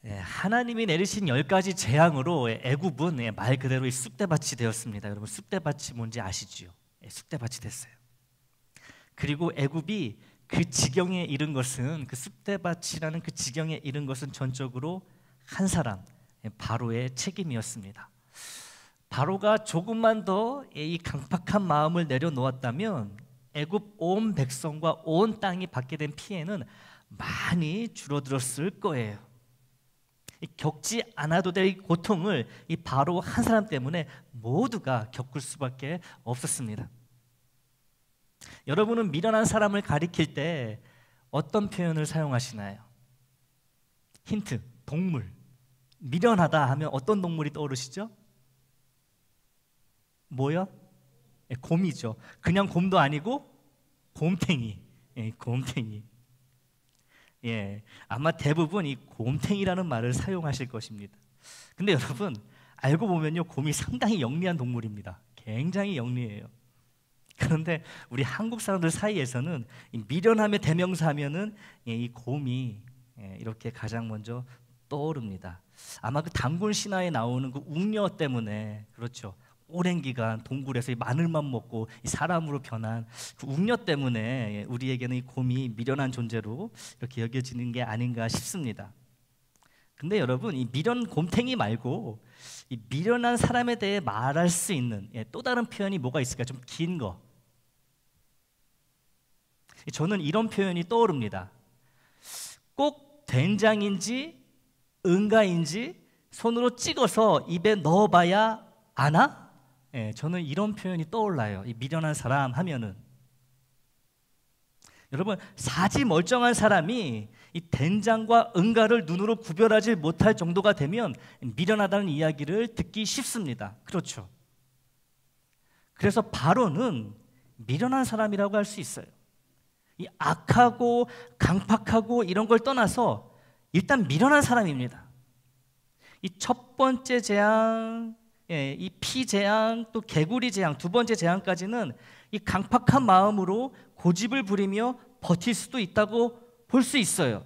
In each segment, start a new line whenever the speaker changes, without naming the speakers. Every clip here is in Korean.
하나님이 내리신 10가지 재앙으로 애굽은 말 그대로 이 쑥대밭이 되었습니다. 여러분, 쑥대밭이 뭔지 아시죠? 쑥대밭이 됐어요. 그리고 애굽이 그 지경에 이른 것은, 그 쑥대밭이라는 그 지경에 이른 것은 전적으로 한 사람, 바로의 책임이었습니다. 바로가 조금만 더 이 강팍한 마음을 내려놓았다면 애굽 온 백성과 온 땅이 받게 된 피해는 많이 줄어들었을 거예요. 겪지 않아도 될 고통을 이 바로 한 사람 때문에 모두가 겪을 수밖에 없었습니다. 여러분은 미련한 사람을 가리킬 때 어떤 표현을 사용하시나요? 힌트, 동물. 미련하다 하면 어떤 동물이 떠오르시죠? 뭐요? 곰이죠. 그냥 곰도 아니고 곰탱이. 곰탱이. 아마 대부분 이 곰탱이라는 말을 사용하실 것입니다. 근데 여러분, 알고 보면요, 곰이 상당히 영리한 동물입니다. 굉장히 영리해요. 그런데 우리 한국 사람들 사이에서는 이 미련함의 대명사하면은 이 곰이 이렇게 가장 먼저 떠오릅니다. 아마 그 단군 신화에 나오는 그 웅녀 때문에, 그렇죠, 오랜 기간 동굴에서 이 마늘만 먹고 이 사람으로 변한 그 웅녀 때문에 우리에게는 이 곰이 미련한 존재로 이렇게 여겨지는 게 아닌가 싶습니다. 근데 여러분, 이 미련 곰탱이 말고 이 미련한 사람에 대해 말할 수 있는 또 다른 표현이 뭐가 있을까요? 좀 긴 거. 저는 이런 표현이 떠오릅니다. 꼭 된장인지 응가인지 손으로 찍어서 입에 넣어봐야 아나? 저는 이런 표현이 떠올라요. 이 미련한 사람 하면은, 여러분, 사지 멀쩡한 사람이 이 된장과 응가를 눈으로 구별하지 못할 정도가 되면 미련하다는 이야기를 듣기 쉽습니다. 그렇죠? 그래서 바로는 미련한 사람이라고 할 수 있어요. 이 악하고 강팍하고 이런 걸 떠나서 일단 미련한 사람입니다. 이 첫 번째 재앙, 이 피 재앙, 또 개구리 재앙, 두 번째 재앙까지는 이 강팍한 마음으로 고집을 부리며 버틸 수도 있다고 볼 수 있어요.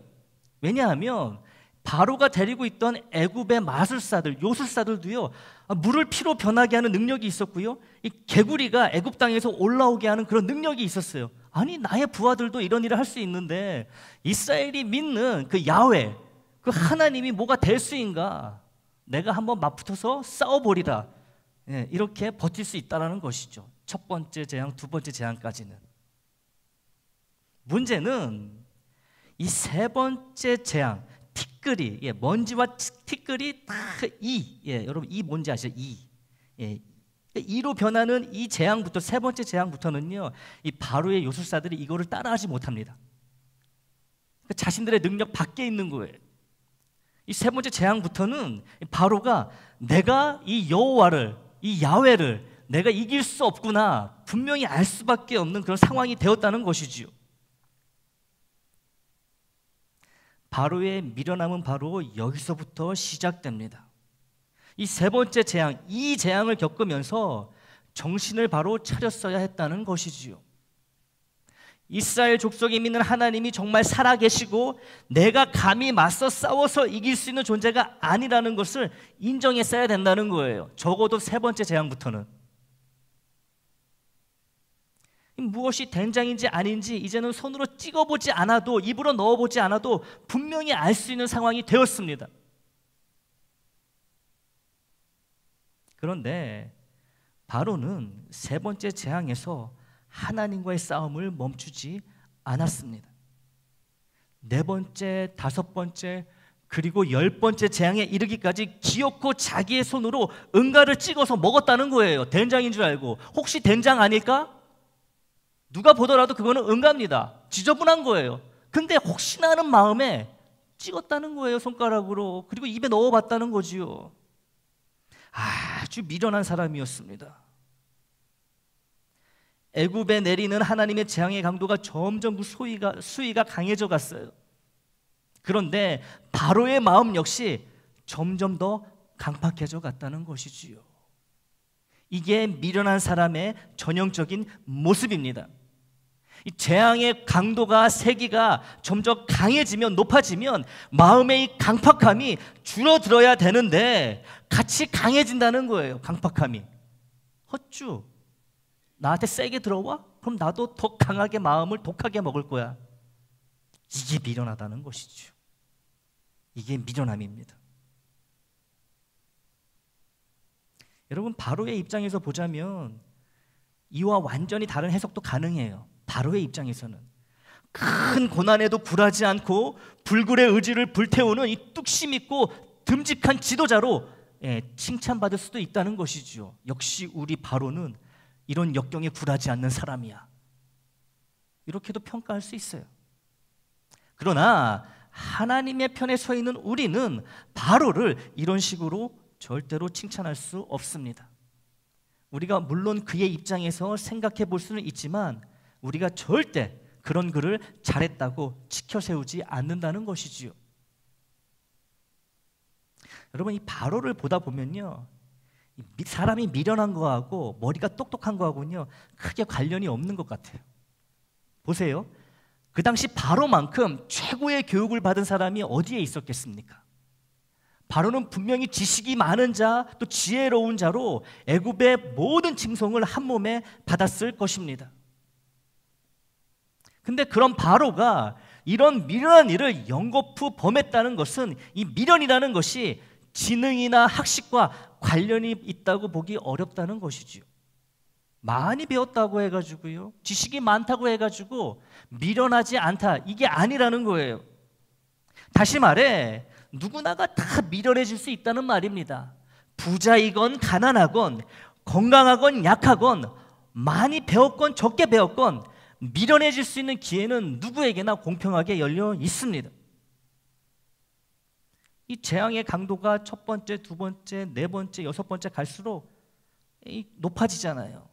왜냐하면 바로가 데리고 있던 애굽의 마술사들, 요술사들도요, 물을 피로 변하게 하는 능력이 있었고요, 이 개구리가 애굽 땅에서 올라오게 하는 그런 능력이 있었어요. 아니, 나의 부하들도 이런 일을 할 수 있는데 이스라엘이 믿는 그 야훼, 그 하나님이 뭐가 될 수인가? 내가 한번 맞붙어서 싸워버리라. 이렇게 버틸 수 있다는 것이죠. 첫 번째 재앙, 두 번째 재앙까지는. 문제는 이 세 번째 재앙, 티끌이, 먼지와 티끌이 다 여러분, 이 뭔지 아시죠? 이로 변하는 이 재앙부터, 세 번째 재앙부터는요, 이 바로의 요술사들이 이거를 따라하지 못합니다. 자신들의 능력 밖에 있는 거예요. 이 세 번째 재앙부터는 바로가 내가 이 여호와를, 이 야훼를 내가 이길 수 없구나, 분명히 알 수밖에 없는 그런 상황이 되었다는 것이지요. 바로의 미련함은 바로 여기서부터 시작됩니다. 이 세 번째 재앙, 이 재앙을 겪으면서 정신을 바로 차렸어야 했다는 것이지요. 이스라엘 족속이 믿는 하나님이 정말 살아계시고 내가 감히 맞서 싸워서 이길 수 있는 존재가 아니라는 것을 인정했어야 된다는 거예요. 적어도 세 번째 재앙부터는. 무엇이 된장인지 아닌지 이제는 손으로 찍어보지 않아도, 입으로 넣어보지 않아도 분명히 알 수 있는 상황이 되었습니다. 그런데 바로는 세 번째 재앙에서 하나님과의 싸움을 멈추지 않았습니다. 네 번째, 다섯 번째, 그리고 10번째 재앙에 이르기까지 기어코 자기의 손으로 응가를 찍어서 먹었다는 거예요. 된장인 줄 알고. 혹시 된장 아닐까? 누가 보더라도 그거는 응가입니다. 지저분한 거예요. 근데 혹시나 하는 마음에 찍었다는 거예요, 손가락으로. 그리고 입에 넣어봤다는 거지요. 아주 미련한 사람이었습니다. 애굽에 내리는 하나님의 재앙의 강도가 점점 그 수위가 강해져 갔어요. 그런데 바로의 마음 역시 점점 더 강팍해져 갔다는 것이지요. 이게 미련한 사람의 전형적인 모습입니다. 이 재앙의 강도가 세기가 점점 강해지면 높아지면 마음의 이 강팍함이 줄어들어야 되는데 같이 강해진다는 거예요. 강팍함이. 헛주. 나한테 세게 들어와? 그럼 나도 더 강하게 마음을 독하게 먹을 거야. 이게 미련하다는 것이죠. 이게 미련함입니다. 여러분, 바로의 입장에서 보자면 이와 완전히 다른 해석도 가능해요. 바로의 입장에서는 큰 고난에도 굴하지 않고 불굴의 의지를 불태우는 이 뚝심 있고 듬직한 지도자로 칭찬받을 수도 있다는 것이죠. 역시 우리 바로는 이런 역경에 굴하지 않는 사람이야. 이렇게도 평가할 수 있어요. 그러나 하나님의 편에 서 있는 우리는 바로를 이런 식으로 절대로 칭찬할 수 없습니다. 우리가 물론 그의 입장에서 생각해 볼 수는 있지만 우리가 절대 그런 그를 잘했다고 지켜 세우지 않는다는 것이지요. 여러분, 이 바로를 보다 보면요, 사람이 미련한 거하고 머리가 똑똑한 거하고는요 크게 관련이 없는 것 같아요. 보세요. 그 당시 바로만큼 최고의 교육을 받은 사람이 어디에 있었겠습니까? 바로는 분명히 지식이 많은 자, 또 지혜로운 자로 애굽의 모든 칭송을 한 몸에 받았을 것입니다. 근데 그런 바로가 이런 미련한 일을 연거푸 범했다는 것은 이 미련이라는 것이 지능이나 학식과 관련이 있다고 보기 어렵다는 것이지요. 많이 배웠다고 해가지고요, 지식이 많다고 해가지고 미련하지 않다, 이게 아니라는 거예요. 다시 말해 누구나가 다 미련해질 수 있다는 말입니다. 부자이건 가난하건 건강하건 약하건 많이 배웠건 적게 배웠건 미련해질 수 있는 기회는 누구에게나 공평하게 열려 있습니다. 이 재앙의 강도가 첫 번째, 두 번째, 네 번째, 여섯 번째 갈수록 높아지잖아요.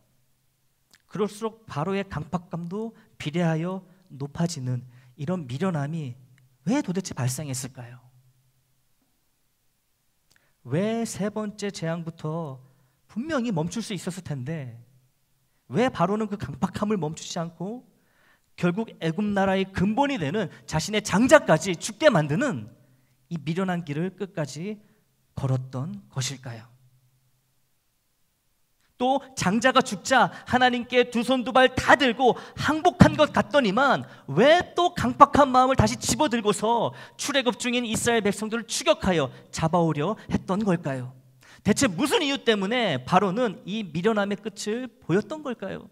그럴수록 바로의 강팍감도 비례하여 높아지는 이런 미련함이 왜 도대체 발생했을까요? 왜 세 번째 재앙부터 분명히 멈출 수 있었을 텐데 왜 바로는 그 강팍함을 멈추지 않고 결국 애굽 나라의 근본이 되는 자신의 장자까지 죽게 만드는 이 미련한 길을 끝까지 걸었던 것일까요? 또 장자가 죽자 하나님께 두 손 두 발 다 들고 항복한 것 같더니만 왜 또 강팍한 마음을 다시 집어들고서 출애굽 중인 이스라엘 백성들을 추격하여 잡아오려 했던 걸까요? 대체 무슨 이유 때문에 바로는 이 미련함의 끝을 보였던 걸까요?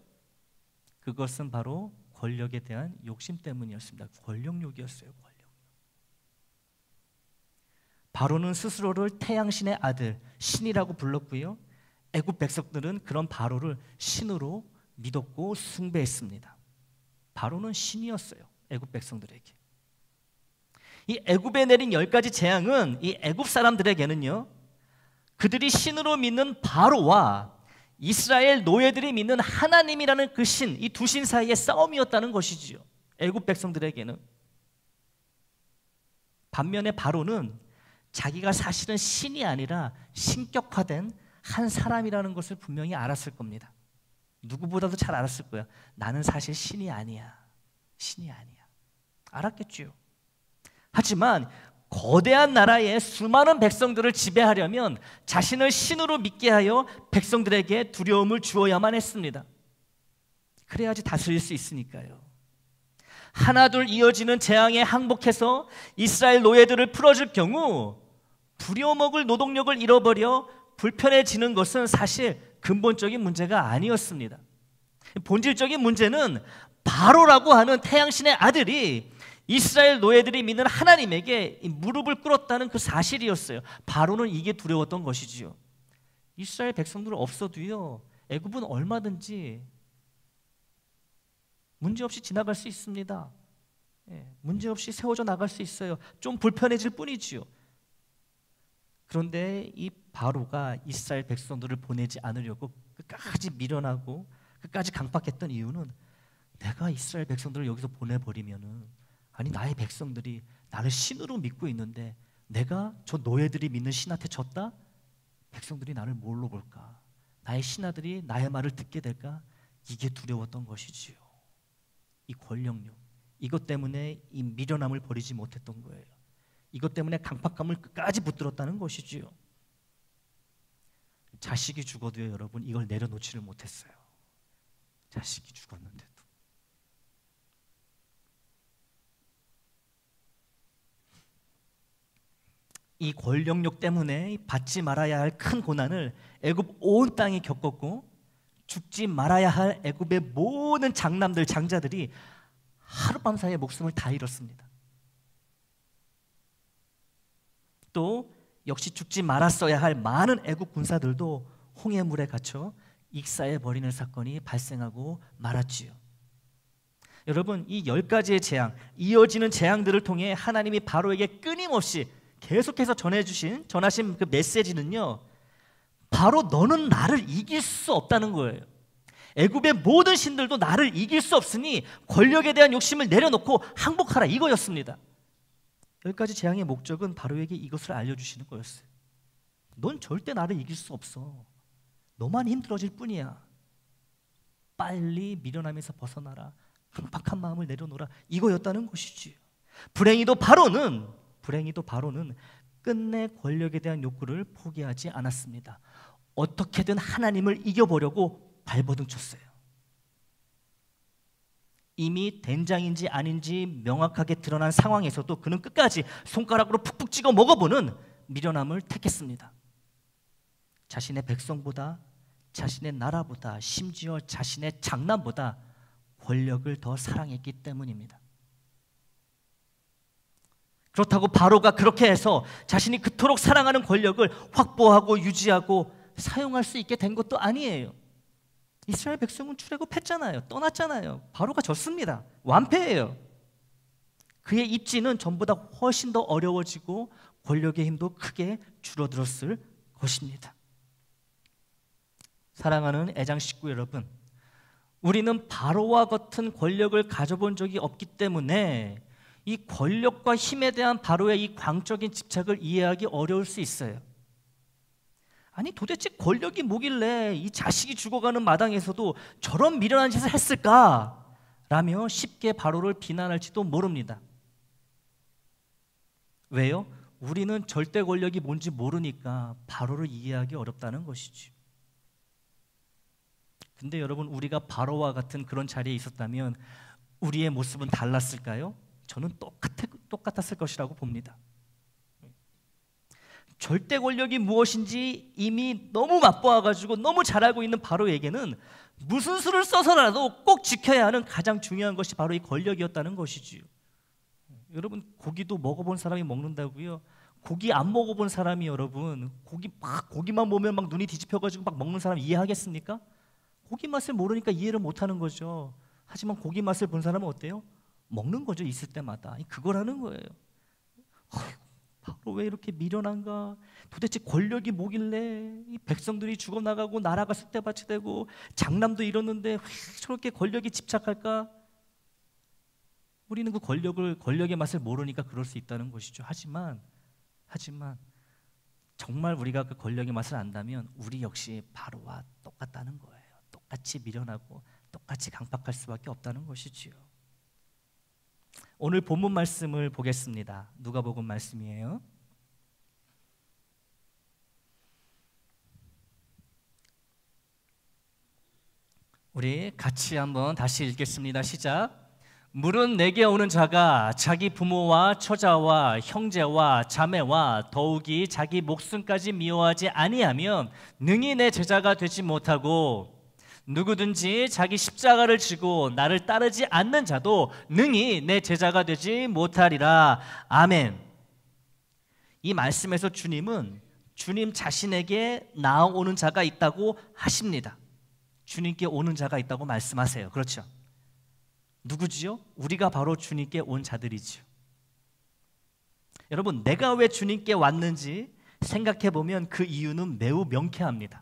그것은 바로 권력에 대한 욕심 때문이었습니다. 권력욕이었어요. 바로는 스스로를 태양신의 아들, 신이라고 불렀고요, 애굽 백성들은 그런 바로를 신으로 믿었고 숭배했습니다. 바로는 신이었어요, 애굽 백성들에게. 이 애굽에 내린 10가지 재앙은 이 애굽 사람들에게는요, 그들이 신으로 믿는 바로와 이스라엘 노예들이 믿는 하나님이라는 그 신, 이 두 신 사이의 싸움이었다는 것이지요. 애굽 백성들에게는. 반면에 바로는 자기가 사실은 신이 아니라 신격화된 한 사람이라는 것을 분명히 알았을 겁니다. 누구보다도 잘 알았을 거야. 나는 사실 신이 아니야. 신이 아니야. 알았겠죠. 하지만 거대한 나라의 수많은 백성들을 지배하려면 자신을 신으로 믿게 하여 백성들에게 두려움을 주어야만 했습니다. 그래야지 다스릴 수 있으니까요. 하나둘 이어지는 재앙에 항복해서 이스라엘 노예들을 풀어줄 경우 부려먹을 노동력을 잃어버려 불편해지는 것은 사실 근본적인 문제가 아니었습니다. 본질적인 문제는 바로라고 하는 태양신의 아들이 이스라엘 노예들이 믿는 하나님에게 무릎을 꿇었다는 그 사실이었어요. 바로는 이게 두려웠던 것이지요. 이스라엘 백성들은 없어도요, 애굽은 얼마든지 문제없이 지나갈 수 있습니다. 문제없이 세워져 나갈 수 있어요. 좀 불편해질 뿐이지요. 그런데 이 바로가 이스라엘 백성들을 보내지 않으려고 끝까지 미련하고 끝까지 강박했던 이유는 내가 이스라엘 백성들을 여기서 보내버리면은, 아니 나의 백성들이 나를 신으로 믿고 있는데 내가 저 노예들이 믿는 신한테 졌다? 백성들이 나를 뭘로 볼까? 나의 신하들이 나의 말을 듣게 될까? 이게 두려웠던 것이지요. 이 권력욕, 이것 때문에 이 미련함을 버리지 못했던 거예요. 이것 때문에 강팍함을 끝까지 붙들었다는 것이지요. 자식이 죽어도요, 여러분, 이걸 내려놓지를 못했어요. 자식이 죽었는데도. 이 권력욕 때문에 받지 말아야 할 큰 고난을 애굽 온 땅이 겪었고, 죽지 말아야 할 애굽의 모든 장남들, 장자들이 하룻밤 사이에 목숨을 다 잃었습니다. 또 역시 죽지 말았어야 할 많은 애국 군사들도 홍해물에 갇혀 익사해 버리는 사건이 발생하고 말았지요. 여러분, 이 10가지의 재앙, 이어지는 재앙들을 통해 하나님이 바로에게 끊임없이 계속해서 전하신 그 메시지는요, 바로 너는 나를 이길 수 없다는 거예요. 애굽의 모든 신들도 나를 이길 수 없으니 권력에 대한 욕심을 내려놓고 항복하라, 이거였습니다. 10가지 재앙의 목적은 바로에게 이것을 알려주시는 거였어요. 넌 절대 나를 이길 수 없어. 너만 힘들어질 뿐이야. 빨리 미련함에서 벗어나라. 강팍한 마음을 내려놓으라. 이거였다는 것이지. 불행히도 바로는 끝내 권력에 대한 욕구를 포기하지 않았습니다. 어떻게든 하나님을 이겨보려고 발버둥쳤어요. 이미 된장인지 아닌지 명확하게 드러난 상황에서도 그는 끝까지 손가락으로 푹푹 찍어 먹어보는 미련함을 택했습니다. 자신의 백성보다, 자신의 나라보다, 심지어 자신의 장남보다 권력을 더 사랑했기 때문입니다. 그렇다고 바로가 그렇게 해서 자신이 그토록 사랑하는 권력을 확보하고 유지하고 사용할 수 있게 된 것도 아니에요. 이스라엘 백성은 출애굽했잖아요. 떠났잖아요. 바로가 졌습니다. 완패예요. 그의 입지는 전보다 훨씬 더 어려워지고 권력의 힘도 크게 줄어들었을 것입니다. 사랑하는 애장 식구 여러분, 우리는 바로와 같은 권력을 가져본 적이 없기 때문에 이 권력과 힘에 대한 바로의 이 광적인 집착을 이해하기 어려울 수 있어요. 아니, 도대체 권력이 뭐길래 이 자식이 죽어가는 마당에서도 저런 미련한 짓을 했을까? 라며 쉽게 바로를 비난할지도 모릅니다. 왜요? 우리는 절대 권력이 뭔지 모르니까 바로를 이해하기 어렵다는 것이죠. 근데 여러분, 우리가 바로와 같은 그런 자리에 있었다면 우리의 모습은 달랐을까요? 저는 똑같았을 것이라고 봅니다. 절대 권력이 무엇인지 이미 너무 맛보아가지고 너무 잘 알고 있는 바로에게는 무슨 수를 써서라도 꼭 지켜야 하는 가장 중요한 것이 바로 이 권력이었다는 것이지요. 여러분, 고기도 먹어본 사람이 먹는다고요? 고기 안 먹어본 사람이 여러분 고기만 보면 막 눈이 뒤집혀가지고 막 먹는 사람 이해하겠습니까? 고기 맛을 모르니까 이해를 못하는 거죠. 하지만 고기 맛을 본 사람은 어때요? 먹는 거죠. 있을 때마다. 그거라는 거예요. 바로 왜 이렇게 미련한가? 도대체 권력이 뭐길래 이 백성들이 죽어나가고 나라가 쑥대밭이 되고 장남도 잃었는데 왜 저렇게 권력에 집착할까? 우리는 그 권력의 맛을 모르니까 그럴 수 있다는 것이죠. 하지만 정말 우리가 그 권력의 맛을 안다면 우리 역시 바로와 똑같다는 거예요. 똑같이 미련하고 똑같이 강팍할 수밖에 없다는 것이지요. 오늘 본문 말씀을 보겠습니다. 누가복음 말씀이에요. 우리 같이 한번 다시 읽겠습니다. 시작. 물은 내게 오는 자가 자기 부모와 처자와 형제와 자매와 더욱이 자기 목숨까지 미워하지 아니하면 능히 내 제자가 되지 못하고, 누구든지 자기 십자가를 지고 나를 따르지 않는 자도 능히 내 제자가 되지 못하리라. 아멘. 이 말씀에서 주님은 주님 자신에게 나아오는 자가 있다고 하십니다. 주님께 오는 자가 있다고 말씀하세요. 그렇죠? 누구지요? 우리가 바로 주님께 온 자들이지요. 여러분, 내가 왜 주님께 왔는지 생각해 보면 그 이유는 매우 명쾌합니다.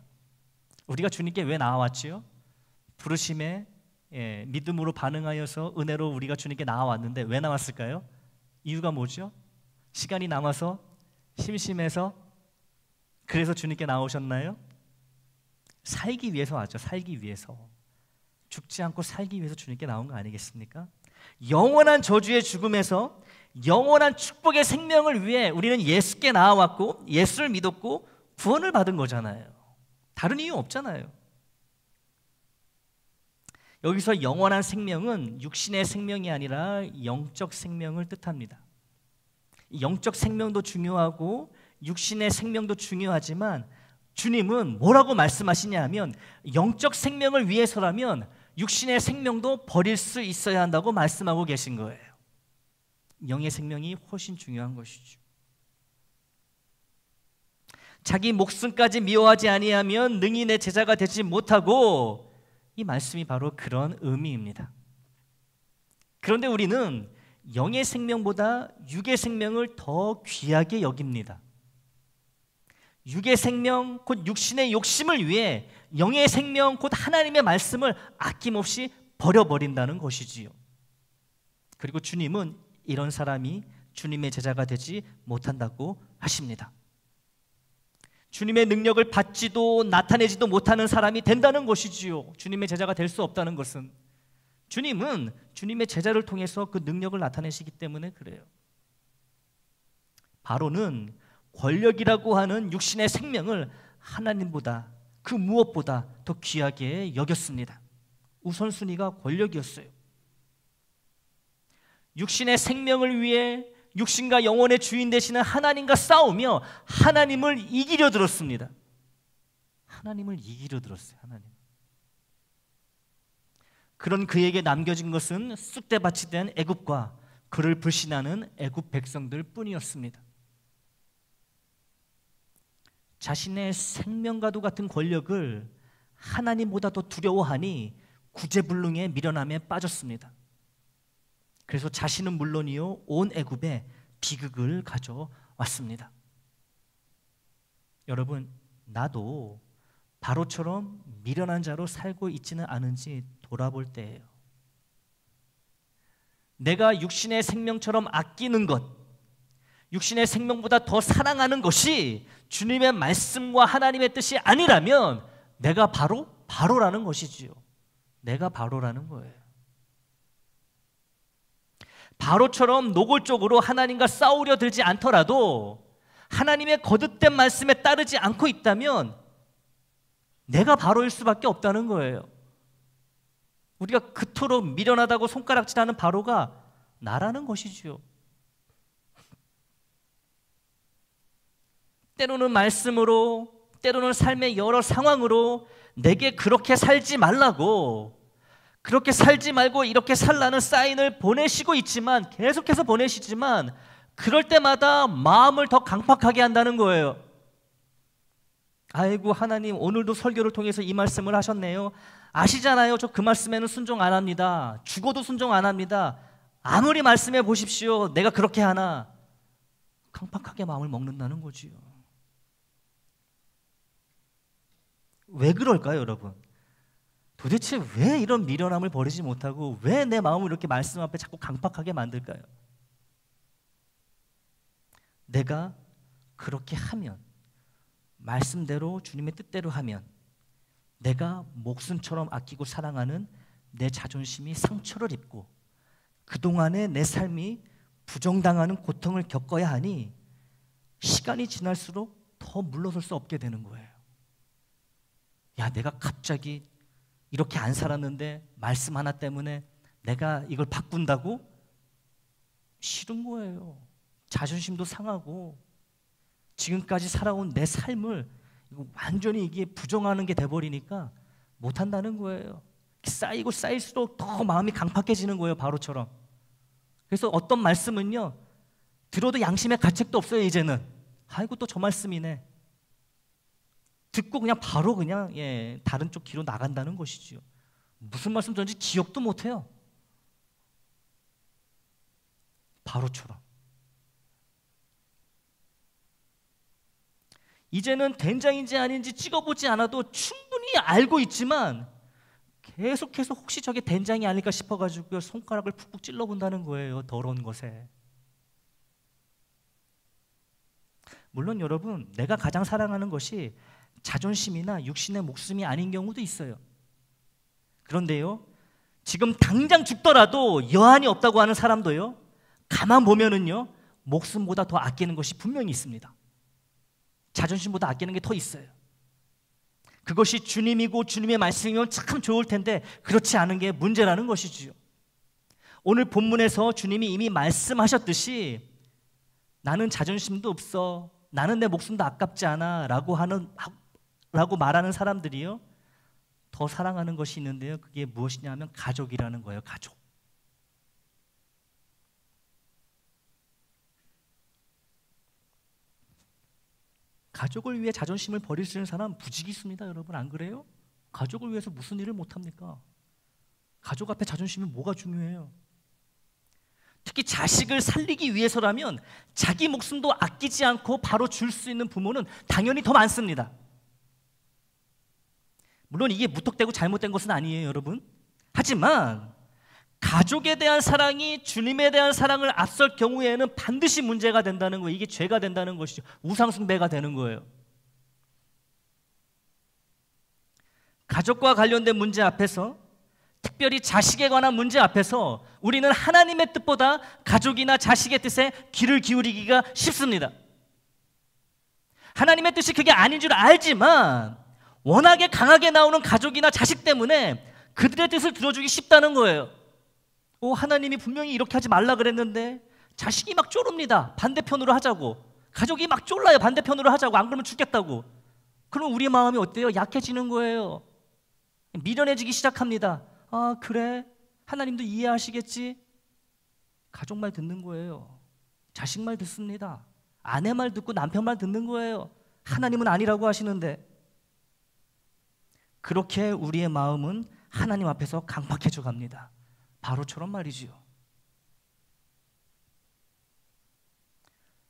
우리가 주님께 왜 나와왔지요? 부르심에 믿음으로 반응하여서 은혜로 우리가 주님께 나와왔는데 왜 나왔을까요? 이유가 뭐죠? 시간이 남아서? 심심해서? 그래서 주님께 나오셨나요? 살기 위해서 왔죠. 살기 위해서. 죽지 않고 살기 위해서 주님께 나온 거 아니겠습니까? 영원한 저주의 죽음에서 영원한 축복의 생명을 위해 우리는 예수께 나아왔고 예수를 믿었고 구원을 받은 거잖아요. 다른 이유 없잖아요. 여기서 영원한 생명은 육신의 생명이 아니라 영적 생명을 뜻합니다. 영적 생명도 중요하고 육신의 생명도 중요하지만 주님은 뭐라고 말씀하시냐 하면 영적 생명을 위해서라면 육신의 생명도 버릴 수 있어야 한다고 말씀하고 계신 거예요. 영의 생명이 훨씬 중요한 것이죠. 자기 목숨까지 미워하지 아니하면 능히 내 제자가 되지 못하고, 이 말씀이 바로 그런 의미입니다. 그런데 우리는 영의 생명보다 육의 생명을 더 귀하게 여깁니다. 육의 생명 곧 육신의 욕심을 위해 영의 생명 곧 하나님의 말씀을 아낌없이 버려버린다는 것이지요. 그리고 주님은 이런 사람이 주님의 제자가 되지 못한다고 하십니다. 주님의 능력을 받지도 나타내지도 못하는 사람이 된다는 것이지요. 주님의 제자가 될 수 없다는 것은 주님은 주님의 제자를 통해서 그 능력을 나타내시기 때문에 그래요. 바로는 권력이라고 하는 육신의 생명을 하나님보다 그 무엇보다 더 귀하게 여겼습니다. 우선순위가 권력이었어요. 육신의 생명을 위해 육신과 영혼의 주인 되시는 하나님과 싸우며 하나님을 이기려 들었습니다. 하나님을 이기려 들었어요. 하나님. 그런 그에게 남겨진 것은 쑥대밭이 된 애굽과 그를 불신하는 애굽 백성들 뿐이었습니다. 자신의 생명과도 같은 권력을 하나님보다 더 두려워하니 구제불능의 미련함에 빠졌습니다. 그래서 자신은 물론이요 온 애굽에 비극을 가져왔습니다. 여러분, 나도 바로처럼 미련한 자로 살고 있지는 않은지 돌아볼 때예요. 내가 육신의 생명처럼 아끼는 것, 육신의 생명보다 더 사랑하는 것이 주님의 말씀과 하나님의 뜻이 아니라면 내가 바로라는 것이지요. 내가 바로라는 거예요. 바로처럼 노골적으로 하나님과 싸우려 들지 않더라도 하나님의 거듭된 말씀에 따르지 않고 있다면 내가 바로일 수밖에 없다는 거예요. 우리가 그토록 미련하다고 손가락질하는 바로가 나라는 것이지요. 때로는 말씀으로, 때로는 삶의 여러 상황으로 내게 그렇게 살지 말라고, 그렇게 살지 말고 이렇게 살라는 사인을 보내시고 있지만, 계속해서 보내시지만 그럴 때마다 마음을 더 강팍하게 한다는 거예요. 아이고 하나님, 오늘도 설교를 통해서 이 말씀을 하셨네요. 아시잖아요, 저 그 말씀에는 순종 안 합니다. 죽어도 순종 안 합니다. 아무리 말씀해 보십시오, 내가 그렇게 하나. 강팍하게 마음을 먹는다는 거지요. 왜 그럴까요, 여러분? 도대체 왜 이런 미련함을 버리지 못하고 왜 내 마음을 이렇게 말씀 앞에 자꾸 강팍하게 만들까요? 내가 그렇게 하면, 말씀대로 주님의 뜻대로 하면 내가 목숨처럼 아끼고 사랑하는 내 자존심이 상처를 입고 그동안의 내 삶이 부정당하는 고통을 겪어야 하니 시간이 지날수록 더 물러설 수 없게 되는 거예요. 야, 내가 갑자기 이렇게 안 살았는데 말씀 하나 때문에 내가 이걸 바꾼다고? 싫은 거예요. 자존심도 상하고 지금까지 살아온 내 삶을 완전히 이게 부정하는 게 돼버리니까 못한다는 거예요. 쌓이고 쌓일수록 더 마음이 강팍해지는 거예요, 바로처럼. 그래서 어떤 말씀은요, 들어도 양심의 가책도 없어요. 이제는 아이고 또 저 말씀이네, 듣고 그냥 바로 그냥 다른 쪽 길로 나간다는 것이지요. 무슨 말씀 전지 기억도 못해요. 바로처럼. 이제는 된장인지 아닌지 찍어보지 않아도 충분히 알고 있지만 계속해서 혹시 저게 된장이 아닐까 싶어가지고 손가락을 푹푹 찔러본다는 거예요, 더러운 것에. 물론 여러분, 내가 가장 사랑하는 것이 자존심이나 육신의 목숨이 아닌 경우도 있어요. 그런데요, 지금 당장 죽더라도 여한이 없다고 하는 사람도요, 가만 보면은요, 목숨보다 더 아끼는 것이 분명히 있습니다. 자존심보다 아끼는 게 더 있어요. 그것이 주님이고 주님의 말씀이면 참 좋을 텐데 그렇지 않은 게 문제라는 것이지요. 오늘 본문에서 주님이 이미 말씀하셨듯이 나는 자존심도 없어, 나는 내 목숨도 아깝지 않아 라고 말하는 사람들이요, 더 사랑하는 것이 있는데요, 그게 무엇이냐 하면 가족이라는 거예요. 가족. 가족을 위해 자존심을 버릴 수 있는 사람은 부지기수입니다. 여러분, 안 그래요? 가족을 위해서 무슨 일을 못합니까? 가족 앞에 자존심이 뭐가 중요해요? 특히 자식을 살리기 위해서라면 자기 목숨도 아끼지 않고 바로 줄 수 있는 부모는 당연히 더 많습니다. 물론 이게 무턱대고 잘못된 것은 아니에요, 여러분. 하지만 가족에 대한 사랑이 주님에 대한 사랑을 앞설 경우에는 반드시 문제가 된다는 거예요. 이게 죄가 된다는 것이죠. 우상숭배가 되는 거예요. 가족과 관련된 문제 앞에서, 특별히 자식에 관한 문제 앞에서 우리는 하나님의 뜻보다 가족이나 자식의 뜻에 귀를 기울이기가 쉽습니다. 하나님의 뜻이 그게 아닌 줄 알지만 워낙에 강하게 나오는 가족이나 자식 때문에 그들의 뜻을 들어주기 쉽다는 거예요. 하나님이 분명히 이렇게 하지 말라 그랬는데 자식이 막 쪼릅니다. 반대편으로 하자고. 가족이 막 쫄라요. 반대편으로 하자고. 안 그러면 죽겠다고. 그럼 우리 마음이 어때요? 약해지는 거예요. 미련해지기 시작합니다. 아, 그래? 하나님도 이해하시겠지? 가족 말 듣는 거예요. 자식 말 듣습니다. 아내 말 듣고 남편 말 듣는 거예요. 하나님은 아니라고 하시는데. 그렇게 우리의 마음은 하나님 앞에서 강팍해져 갑니다. 바로처럼 말이지요.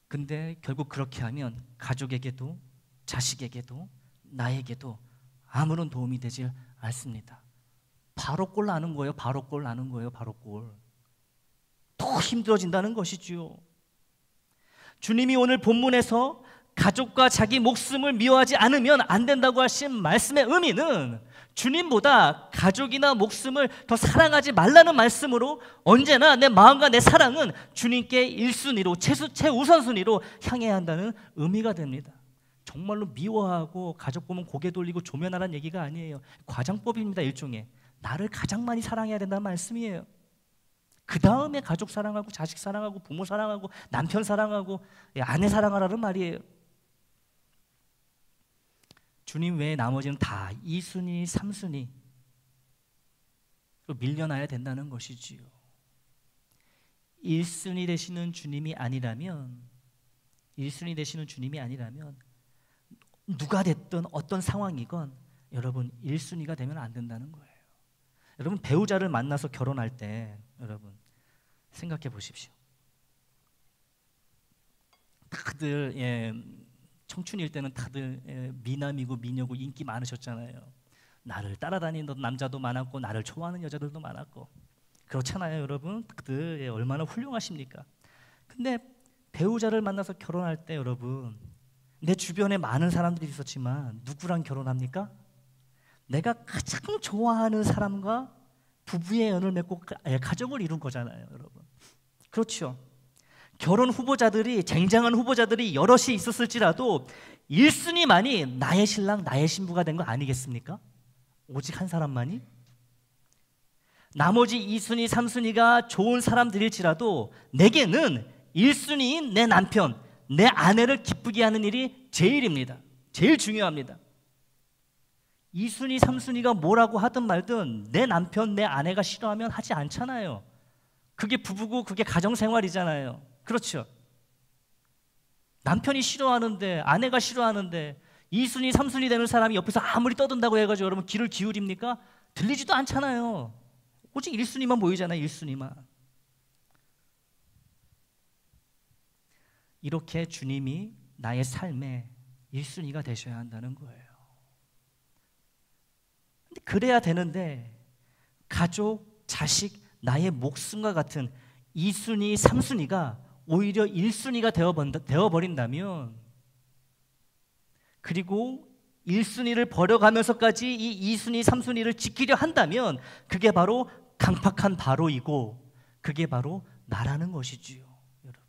근데 결국 그렇게 하면 가족에게도 자식에게도 나에게도 아무런 도움이 되질 않습니다. 바로 꼴 나는 거예요. 바로 꼴 나는 거예요. 바로 꼴. 더 힘들어진다는 것이지요. 주님이 오늘 본문에서 가족과 자기 목숨을 미워하지 않으면 안 된다고 하신 말씀의 의미는 주님보다 가족이나 목숨을 더 사랑하지 말라는 말씀으로 언제나 내 마음과 내 사랑은 주님께 1순위로 최우선순위로 향해야 한다는 의미가 됩니다. 정말로 미워하고 가족 보면 고개 돌리고 조면하라는 얘기가 아니에요. 과장법입니다. 일종의. 나를 가장 많이 사랑해야 된다는 말씀이에요. 그 다음에 가족 사랑하고 자식 사랑하고 부모 사랑하고 남편 사랑하고 아내 사랑하라는 말이에요. 주님 외에 나머지는 다 2순위, 3순위 밀려나야 된다는 것이지요. 1순위 되시는 주님이 아니라면 누가 됐든 어떤 상황이건 여러분 1순위가 되면 안 된다는 거예요. 여러분, 배우자를 만나서 결혼할 때 여러분 생각해 보십시오. 다들 청춘일 때는 다들 미남이고 미녀고 인기 많으셨잖아요. 나를 따라다니는 남자도 많았고 나를 좋아하는 여자들도 많았고 그렇잖아요, 여러분. 다들 얼마나 훌륭하십니까? 근데 배우자를 만나서 결혼할 때 여러분, 내 주변에 많은 사람들이 있었지만 누구랑 결혼합니까? 내가 가장 좋아하는 사람과 부부의 연을 맺고 가족을 이룬 거잖아요, 여러분. 그렇죠. 결혼 후보자들이, 쟁쟁한 후보자들이 여럿이 있었을지라도 1순위만이 나의 신랑, 나의 신부가 된 거 아니겠습니까? 오직 한 사람만이? 나머지 2순위, 3순위가 좋은 사람들일지라도 내게는 1순위인 내 남편, 내 아내를 기쁘게 하는 일이 제일입니다. 제일 중요합니다. 2순위, 3순위가 뭐라고 하든 말든 내 남편, 내 아내가 싫어하면 하지 않잖아요. 그게 부부고 그게 가정생활이잖아요. 그렇죠. 남편이 싫어하는데, 아내가 싫어하는데 2순위, 3순위 되는 사람이 옆에서 아무리 떠든다고 해가지고 여러분 귀를 기울입니까? 들리지도 않잖아요. 오직 1순위만 보이잖아요. 1순위만. 이렇게 주님이 나의 삶에 1순위가 되셔야 한다는 거예요. 근데 그래야 되는데 가족, 자식, 나의 목숨과 같은 2순위, 3순위가 오히려 1순위가 되어버린다면, 그리고 1순위를 버려가면서까지 이 2순위, 3순위를 지키려 한다면 그게 바로 강팍한 바로이고 그게 바로 나라는 것이지요. 여러분,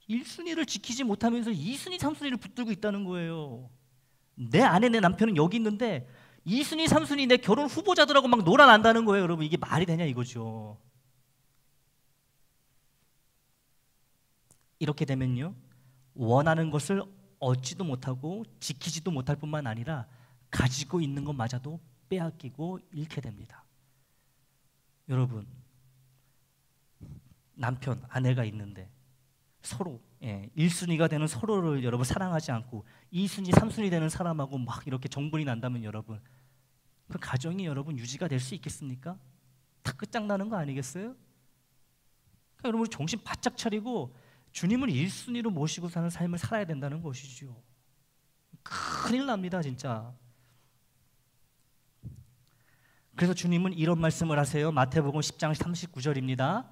1순위를 지키지 못하면서 2순위, 3순위를 붙들고 있다는 거예요. 내 아내, 내 남편은 여기 있는데 2순위, 3순위 내 결혼 후보자들하고 막 놀아난다는 거예요. 여러분, 이게 말이 되냐 이거죠. 이렇게 되면요, 원하는 것을 얻지도 못하고 지키지도 못할 뿐만 아니라 가지고 있는 것마저도 빼앗기고 잃게 됩니다. 여러분, 남편, 아내가 있는데 서로 1순위가 되는 서로를 여러분 사랑하지 않고 2순위, 3순위 되는 사람하고 막 이렇게 정분이 난다면 여러분, 그 가정이 여러분 유지가 될 수 있겠습니까? 다 끝장나는 거 아니겠어요? 그러니까 여러분, 우리 정신 바짝 차리고 주님을 1순위로 모시고 사는 삶을 살아야 된다는 것이죠. 큰일 납니다 진짜. 그래서 주님은 이런 말씀을 하세요. 마태복음 10장 39절입니다.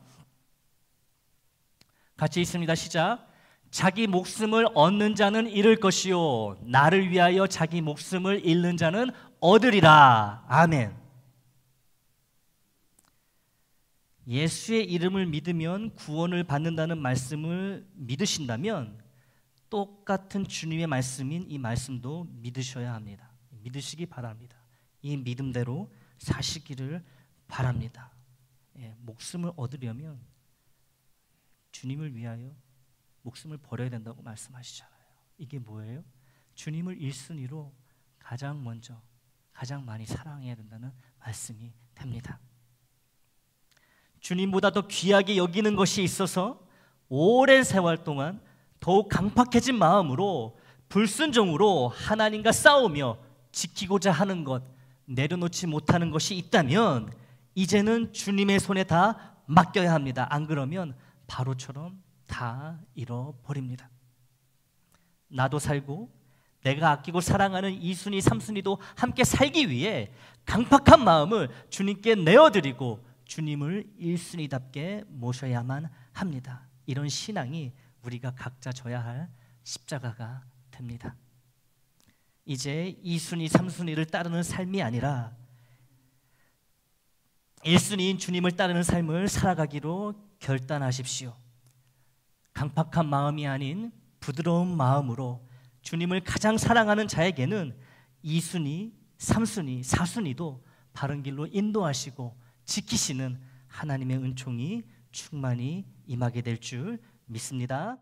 같이 있습니다. 시작. 자기 목숨을 얻는 자는 잃을 것이요 나를 위하여 자기 목숨을 잃는 자는 얻으리라. 아멘. 예수의 이름을 믿으면 구원을 받는다는 말씀을 믿으신다면 똑같은 주님의 말씀인 이 말씀도 믿으셔야 합니다. 믿으시기 바랍니다. 이 믿음대로 사시기를 바랍니다. 목숨을 얻으려면 주님을 위하여 목숨을 버려야 된다고 말씀하시잖아요. 이게 뭐예요? 주님을 1순위로 가장 먼저 가장 많이 사랑해야 된다는 말씀이 됩니다. 주님보다 더 귀하게 여기는 것이 있어서 오랜 세월 동안 더욱 강팍해진 마음으로 불순종으로 하나님과 싸우며 지키고자 하는 것, 내려놓지 못하는 것이 있다면 이제는 주님의 손에 다 맡겨야 합니다. 안 그러면 바로처럼 다 잃어버립니다. 나도 살고 내가 아끼고 사랑하는 2순위, 3순위도 함께 살기 위해 강팍한 마음을 주님께 내어드리고 주님을 1순위답게 모셔야만 합니다. 이런 신앙이 우리가 각자 져야 할 십자가가 됩니다. 이제 2순위, 3순위를 따르는 삶이 아니라 1순위인 주님을 따르는 삶을 살아가기로 결단하십시오. 강팍한 마음이 아닌 부드러운 마음으로 주님을 가장 사랑하는 자에게는 2순위, 3순위, 4순위도 바른 길로 인도하시고 지키시는 하나님의 은총이 충만히 임하게 될 줄 믿습니다.